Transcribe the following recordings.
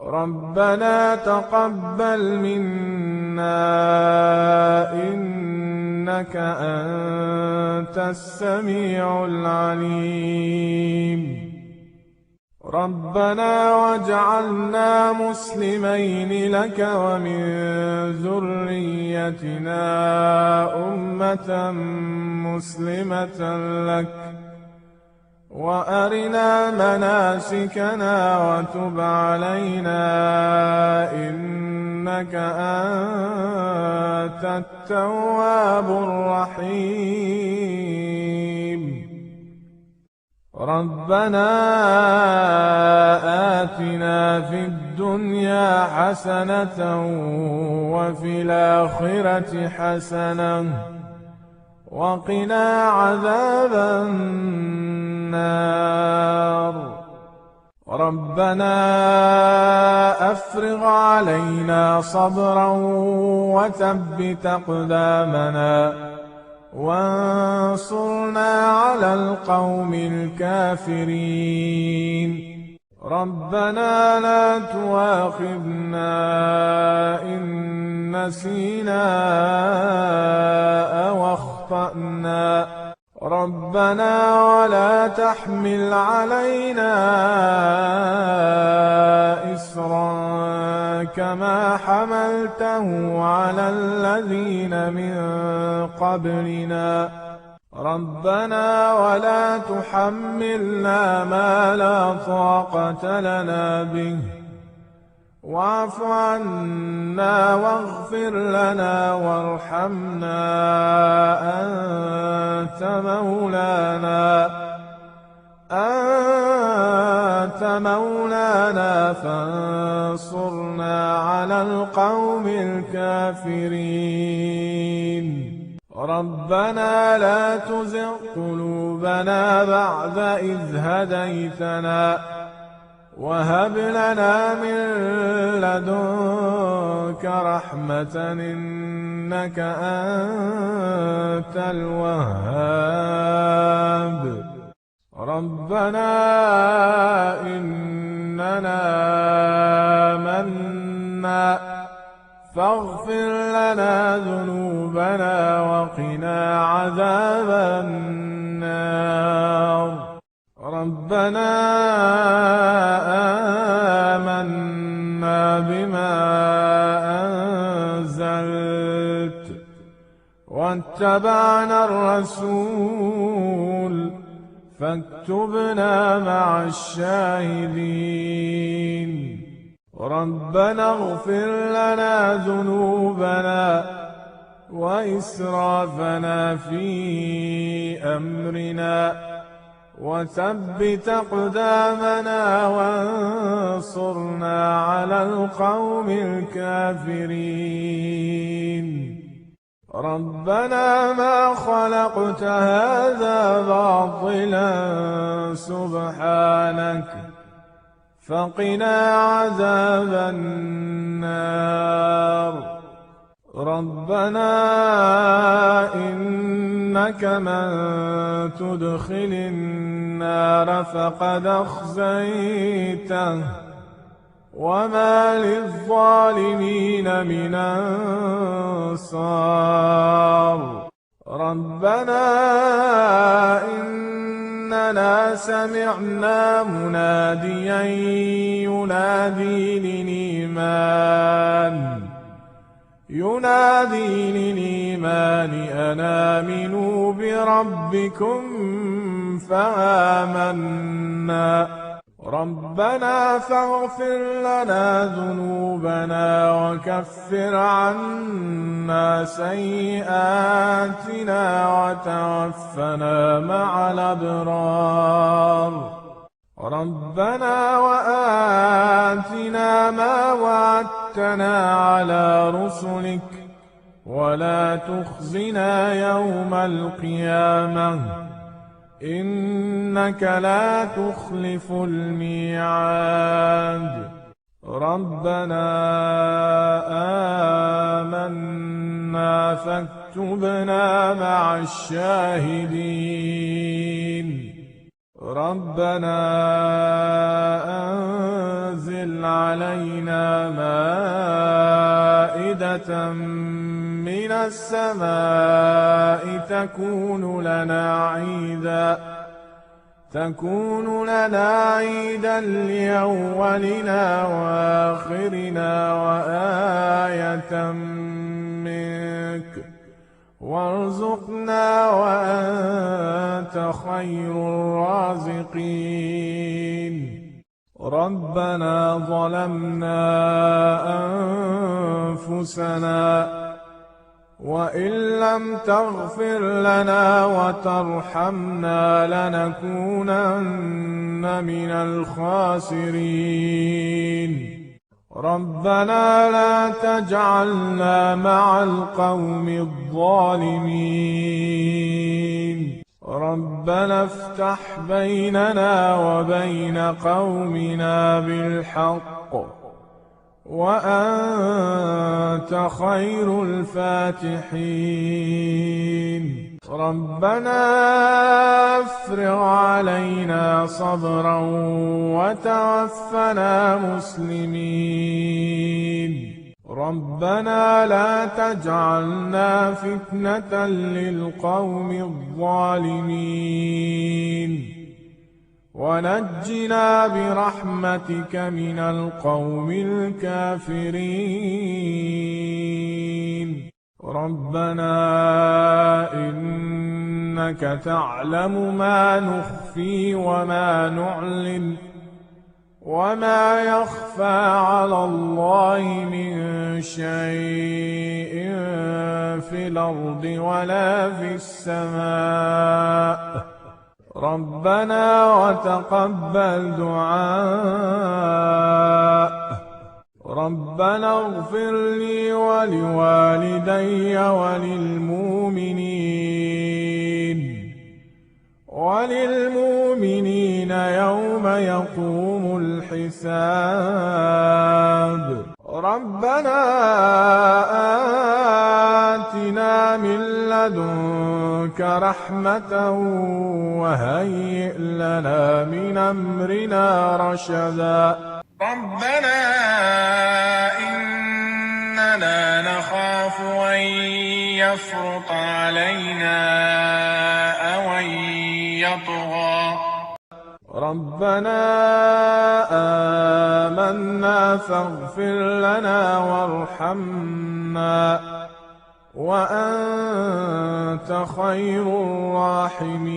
ربنا تقبل منا إنك أنت السميع العليم. ربنا واجعلنا مسلمين لك ومن ذريتنا أمة مسلمة لك وأرنا مناسكنا وتب علينا إنك أنت التواب الرحيم. ربنا آتنا في الدنيا حسنة وفي الآخرة حسنة وقنا عذاب النار. ربنا أفرغ علينا صبرا وثبت أقدامنا وانصرنا على القوم الكافرين. ربنا لا تؤاخذنا إن نسينا أو أخطأنا. ربنا ولا تحمل علينا إصرا كما حملته على الذين من قبلنا. ربنا ولا تحملنا ما لا طاقة لنا به واعف عنا واغفر لنا وارحمنا أنت مولانا فانصرنا على القوم الكافرين. ربنا لا تزغ قلوبنا بعد إذ هديتنا وهب لنا من لدنك رحمة إنك أنت الوهاب. ربنا إننا آمنا فاغفر لنا ذنوبنا وقنا عذاب النار. ربنا آمنا بما أنزلت واتبعنا الرسول فاكتبنا مع الشاهدين. ربنا اغفر لنا ذنوبنا وإسرافنا في أمرنا وثبت أقدامنا وانصرنا على القوم الكافرين. ربنا ما خلقت هذا باطلا سبحانك فقنا عذاب النار. ربنا إنك من تدخل النار فقد أخزيته وما للظالمين من أنصار. ربنا إننا سمعنا مناديا ينادي للإيمان أن آمنوا بربكم فآمنا. ربنا فاغفر لنا ذنوبنا وكفر عنا سيئاتنا وتوفنا مع الأبرار. ربنا وآتنا ما وعدتنا على رسلك ولا تخزنا يوم القيامة إنك لا تخلف الميعاد. ربنا آمنا فاكتبنا مع الشاهدين. ربنا أنزل علينا علينا مائدة من السماء تكون لنا عيدا لأولنا وآخرنا وآية منك، وارزقنا وأنت خير الرازقين. ربنا ظلمنا أنفسنا وإن لم تغفر لنا وترحمنا لنكونن من الخاسرين. ربنا لا تجعلنا مع القوم الظالمين. ربنا افتح بيننا وبين قومنا بالحق وأنت خير الفاتحين. ربنا افرغ علينا صبرا وتوفنا مسلمين. ربنا لا تجعلنا فتنة للقوم الظالمين ونجنا برحمتك من القوم الكافرين. ربنا إنك تعلم ما نخفي وما نعلن وما يخفى على الله من شيء في الأرض ولا في السماء. ربنا وتقبل دعاء. ربنا اغفر لي ولوالدي وللمؤمنين يوم يقوم الحساب. ربنا آتنا من لدنك رحمة وهيئ لنا من أمرنا رشدا. ربنا إننا نخاف أن يفرط علينا أو أن يطغى. ربنا آمنا فاغفر لنا وارحمنا وأنت خير الراحمين.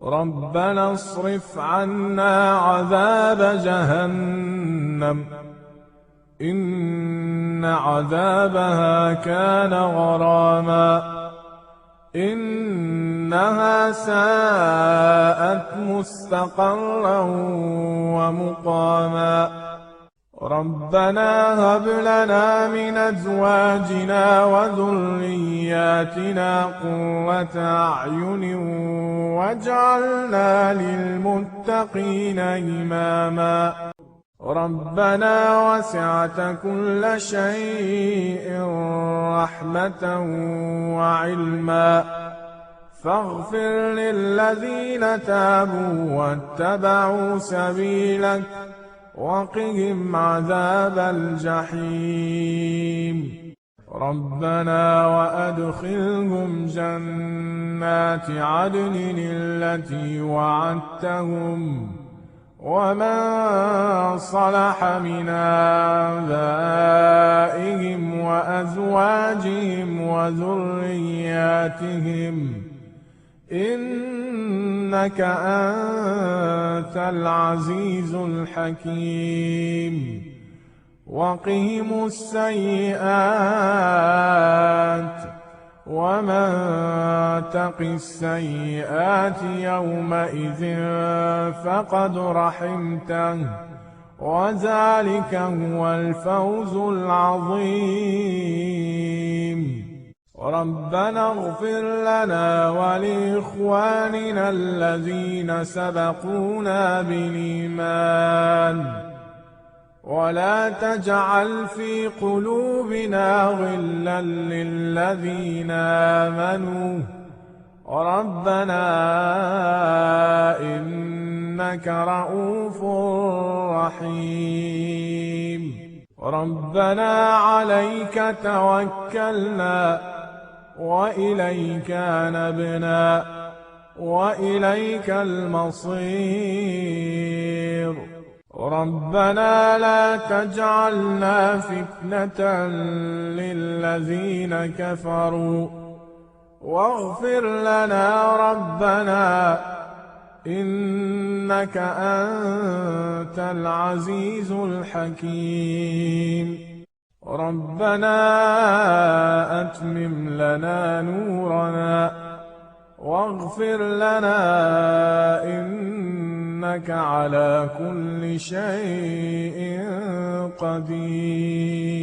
ربنا اصرف عنا عذاب جهنم إن عذابها كان غراما إنها ساءت مستقرا ومقاما. ربنا هب لنا من أزواجنا وذرياتنا قرة أعين واجعلنا للمتقين إماما. ربنا وسعت كل شيء رحمة وعلما فاغفر للذين تابوا واتبعوا سبيلك وقهم عذاب الجحيم. ربنا وأدخلهم جنات عدن التي وعدتهم ومن صلح من آبائهم وأزواجهم وذرياتهم إنك أنت العزيز الحكيم. وقهم السيئات ومن تق السيئات يومئذ فقد رحمته وذلك هو الفوز العظيم. ربنا اغفر لنا ولإخواننا الذين سبقونا بالإيمان ولا تجعل في قلوبنا غلا للذين آمنوا ربنا إنك رؤوف رحيم. ربنا عليك توكلنا وإليك نبنا وإليك المصير. ربنا لا تجعلنا فتنة للذين كفروا واغفر لنا ربنا إنك أنت العزيز الحكيم. ربنا أتمم لنا نورنا واغفر لنا إنك على كل شيء قدير.